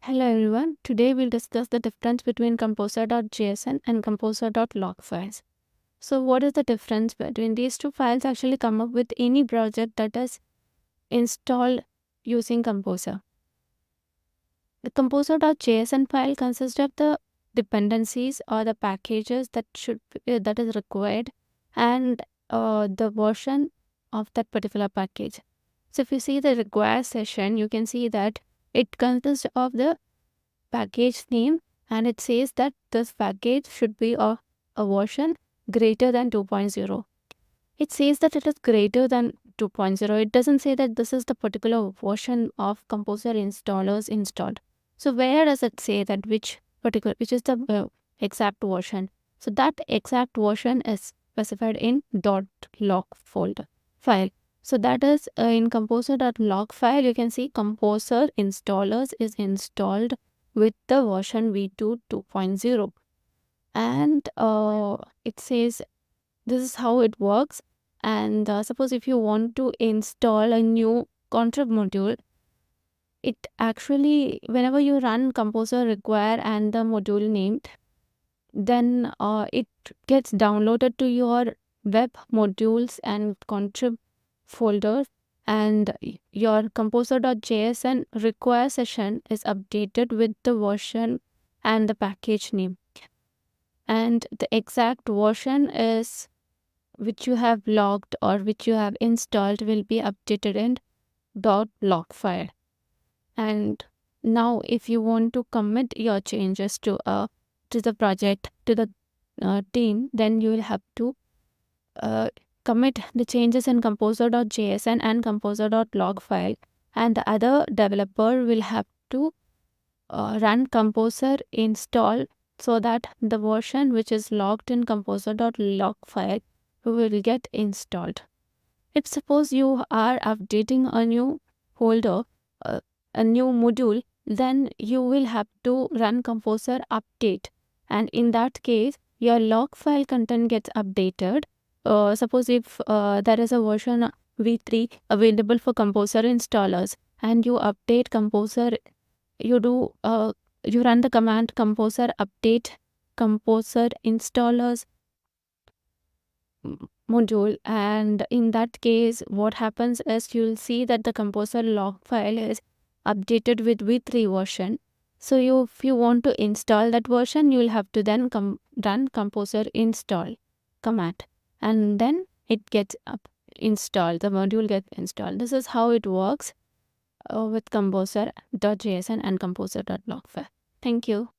Hello everyone. Today we'll discuss the difference between Composer.json and Composer.lock files. So what is the difference between these two files? Actually come up with any project that is installed using Composer. The Composer.json file consists of the dependencies or the packages that is required and the version of that particular package. So if you see the require session, you can see that it consists of the package name, and it says that this package should be a version greater than 2.0. It says that it is greater than 2.0. It doesn't say that this is the particular version of Composer installers installed. So where does it say that which is the exact version? So that exact version is specified in .lock folder file. So that is in Composer.lock file. You can see Composer installers is installed with the version v2 2.0, and it says this is how it works. And suppose if you want to install a new contrib module, it actually, whenever you run composer require and the module named, then it gets downloaded to your web modules and contrib folders, and your composer.json require session is updated with the version and the package name, and the exact version is which you have logged or which you have installed will be updated in .lock file. And now if you want to commit your changes to the project, to the team, then you will have to commit the changes in composer.json and composer.log file, and the other developer will have to run composer install, so that the version which is logged in composer.log file will get installed. If suppose you are updating a new folder, a new module, then you will have to run composer update, and in that case your log file content gets updated. Suppose if there is a version v3 available for composer installers, and you update composer, you run the command composer update composer installers module, and in that case what happens is you'll see that the composer log file is updated with v3 version. So if you want to install that version, you will have to then run composer install command, and then it gets installed, the module gets installed. This is how it works with composer.json and composer.log file. Thank you.